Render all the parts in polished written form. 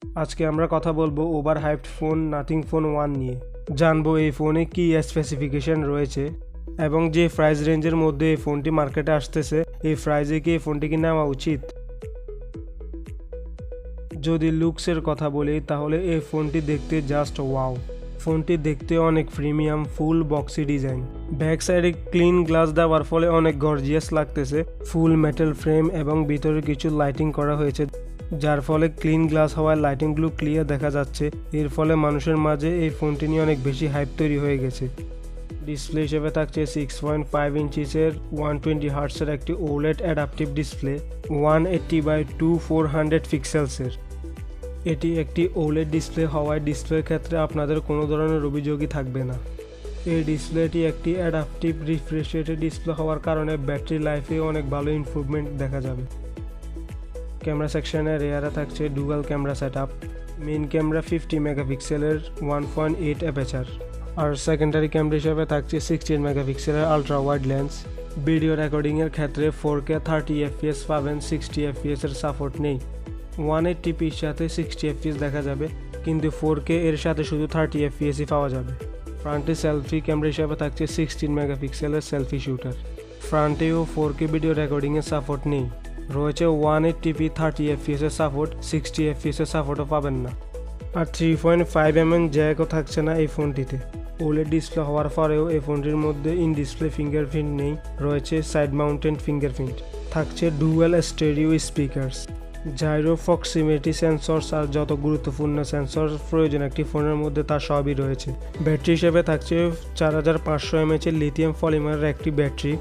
আজকে আমরা কথা বলবো over hyped phone nothing phone 1 নিয়ে। জানবো এই ফোনে কী স্পেসিফিকেশন রয়েছে এবং যে প্রাইস রেঞ্জের মধ্যে এই ফোনটি মার্কেটে আসতেছে এই প্রাইসে কি এই ফোনটি কি নেওয়া উচিত। যদি লুকসের কথা বলি তাহলে এই ফোনটি দেখতে জাস্ট ওয়াও। ফোনটি দেখতে অনেক প্রিমিয়াম, ফুল বক্সি ডিজাইন, ব্যাক সাইডে ক্লিন গ্লাস দেওয়ার ফলে অনেক গর্জিয়াস লাগতেছে। ফুল মেটাল ফ্রেম এবং ভিতরে কিছু লাইটিং করা হয়েছে যার ফলে ক্লিন গ্লাস হওয়ায় লাইটিংগুলো ক্লিয়ার দেখা যাচ্ছে। এর ফলে মানুষের মাঝে এই ফোনটি নিয়ে অনেক বেশি হাইপ তৈরি হয়ে গেছে। ডিসপ্লে হিসেবে থাকছে 6.5 ইঞ্চিসের 120 হার্টসের একটি ওলেড অ্যাডাপটিভ ডিসপ্লে 180x2400 পিক্সেলসের। এটি একটি ওলেড ডিসপ্লে হওয়ায় ডিসপ্লের ক্ষেত্রে আপনাদের কোনো ধরনের অভিযোগই থাকবে না। এই ডিসপ্লেটি একটি অ্যাডাপটিভ রিফ্রেশ রেটেড ডিসপ্লে হওয়ার কারণে ব্যাটারি লাইফে অনেক ভালো ইমপ্রুভমেন্ট দেখা যাবে। ক্যামেরা সেকশনে রেয়ারে থাকছে dual camera setup, main camera 50 মেগাপিক্সেলের 1.8 অ্যাপারচার, আর সেকেন্ডারি ক্যামেরা হিসেবে থাকছে 16 মেগাপিক্সেলের আলট্রা ওয়াইড লেন্স। ভিডিও রেকর্ডিংয়ের ক্ষেত্রে 4K 30 FPS পাবেন, 60 FPS এর সাপোর্ট নেই। 180p সাথে 60 FPS দেখা যাবে, কিন্তু 4K এর সাথে শুধু 30 FPSই পাওয়া যাবে। ফ্রন্টে সেলফি ক্যামেরা হিসেবে থাকছে 16 মেগাপিক্সেলের সেলফি শুটার। ফ্রন্টেও 4K ভিডিও রেকর্ডিংয়ের সাপোর্ট নেই। রয়েছে 180p 30 FPS এর সাপোর্ট, 60 FPS এর সাপোর্টও পাবেন না। আর 3.5mm জ্যাকও থাকছে না এই ফোনটিতে। ওলেড ডিসপ্লে হওয়ার পরেও এই ফোনটির মধ্যে ইন ডিসপ্লে ফিঙ্গারপ্রিন্ট নেই, রয়েছে সাইড মাউন্টেড ফিঙ্গারপ্রিন্ট। থাকছে dual stereo speakers, gyro proximity sensors আর যত গুরুত্বপূর্ণ সেন্সর প্রয়োজন একটি ফোনের মধ্যে তা সবই রয়েছে। ব্যাটারি হিসেবে থাকছে 4500 mAh এর লিথিয়াম পলিমারের একটি ব্যাটারি।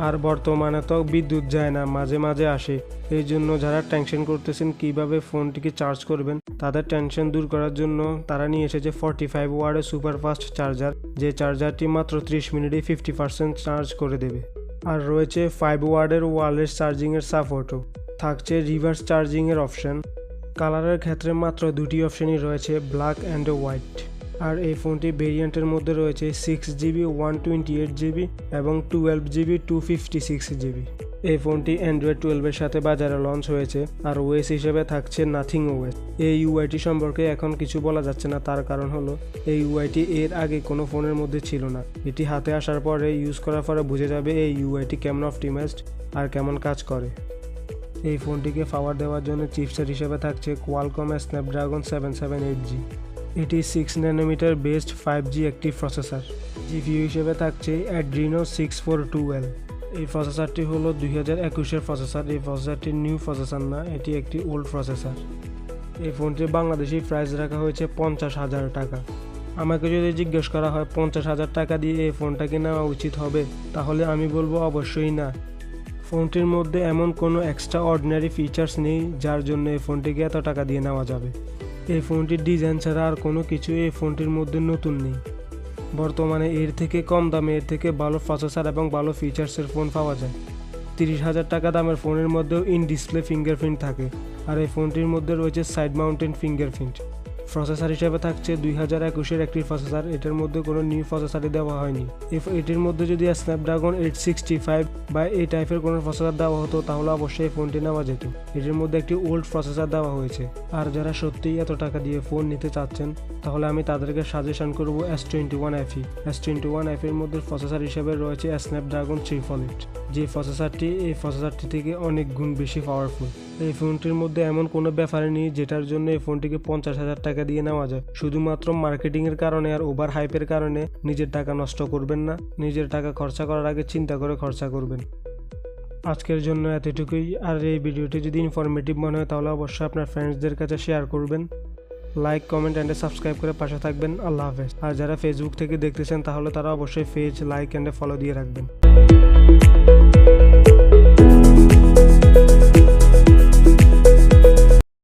আর বর্তমানে তো বিদ্যুৎ যায় না, মাঝে মাঝে আসে। এই জন্য যারা টেনশন করতেছেন কিভাবে ফোনটিকে চার্জ করবেন তাদের টেনশন দূর করার জন্য তারা নিয়ে এসেছে 45 ওয়াটের সুপারফাস্ট চার্জার, যে চার্জারটি মাত্র 30 মিনিটে 50% চার্জ করে দেবে। আর রয়েছে 5 ওয়াটের ওয়্যারলেস চার্জিংয়ের সাপোর্টও। থাকছে রিভার্স চার্জিংয়ের অপশন। কালারের ক্ষেত্রে মাত্র দুটি অপশনই রয়েছে, ব্ল্যাক অ্যান্ড হোয়াইট। আর এই ফোনটি ভেরিয়েন্টের মধ্যে রয়েছে 6GB 128GB এবং 12GB 256GB। এই ফোনটি অ্যান্ড্রয়েড 12-এর সাথে বাজারে লঞ্চ হয়েছে। আর ওএস হিসেবে থাকছে নাথিং ওএস। এই ইউআইটি সম্পর্কে এখন কিছু বলা যাচ্ছে না, তার কারণ হলো এই ইউআইটি এর আগে কোনো ফোনের মধ্যে ছিল না। এটি হাতে আসার পরে ইউজ করার পরে বুঝে যাবে এই ইউআইটি কেমন অপটিমাইজড আর কেমন কাজ করে। এই ফোনটিকে পাওয়ার দেওয়ার জন্য চিপসেট হিসেবে থাকছে কোয়ালকম স্ন্যাপড্রাগন 778G। এটি 6 ন্যানোমিটার বেসড 5G একটি প্রসেসর। জিপিইউ হিসেবে থাকছে অ্যাড্রিনো 6412L। এই প্রসেসরটি হলো 2021-এর প্রসেসর। এই প্রসেসরটি নিউ প্রসেসর না, এটি একটি ওল্ড প্রসেসর। এই ফোনটির বাংলাদেশি প্রাইস রাখা হয়েছে 50,000 টাকা। আমাকে যদি জিজ্ঞেস করা হয় 50,000 টাকা দিয়ে এই ফোনটা কি নেওয়া উচিত হবে, তাহলে আমি বলবো অবশ্যই না। ফোনটির মধ্যে এমন কোনো এক্সট্রা অর্ডিনারি ফিচার্স নেই যার জন্য এই ফোনটিকে এত টাকা দিয়ে নেওয়া যাবে। এই ফোনটির ডিজাইন ছাড়া আর কোনো কিছু এই ফোনটির মধ্যে নতুন নেই। বর্তমানে এর থেকে কম দামে এর থেকে ভালো প্রসেসর এবং ভালো ফিচার্সের ফোন পাওয়া যায়। 30,000 টাকা দামের ফোনের মধ্যেও ইন ডিসপ্লে ফিঙ্গারপ্রিন্ট থাকে। আর এই ফোনটির মধ্যে রয়েছে সাইড মাউন্টেড ফিঙ্গারপ্রিন্ট। প্রসেসর হিসেবে থাকছে 2021-এর একটি প্রসেসর। এটার মধ্যে কোনো নিউ প্রসেসরই দেওয়া হয়নি। এটির মধ্যে যদি স্ন্যাপড্রাগন 865 বা এই টাইপের কোনো প্রসেসর দেওয়া হতো তাহলে অবশ্যই ফোনটি নেওয়া যেত। এটির মধ্যে একটি ওল্ড প্রসেসর দেওয়া হয়েছে। আর যারা সত্যিই এত টাকা দিয়ে ফোন নিতে চাচ্ছেন তাহলে আমি তাদেরকে সাজেশন করব S21FE। S21FE এর মধ্যে প্রসেসর হিসেবে রয়েছে স্ন্যাপড্রাগন 348, যে এই প্রসেসরটি থেকে অনেক গুণ বেশি পাওয়ারফুল। এই ফোনটির মধ্যে এমন কোনো ব্যাপারই নেই যেটার জন্য এই ফোনটিকে 50,000 টাকা দিয়ে নেওয়া যায়। শুধুমাত্র মার্কেটিংয়ের কারণে আর ওভার হাইপের কারণে নিজের টাকা নষ্ট করবেন না। নিজের টাকা খরচা করার আগে চিন্তা করে খরচা করবেন। আজকের জন্য এতটুকুই। আর এই ভিডিওটি যদি ইনফরমেটিভ মনে হয় তাহলে অবশ্যই আপনার ফ্রেন্ডসদের কাছে শেয়ার করবেন। লাইক, কমেন্ট অ্যান্ড সাবস্ক্রাইব করে পাশে থাকবেন। আল্লাহ হাফেজ। আর যারা ফেসবুক থেকে দেখতেছেন তাহলে তারা অবশ্যই পেজ লাইক অ্যান্ড ফলো দিয়ে রাখবেন।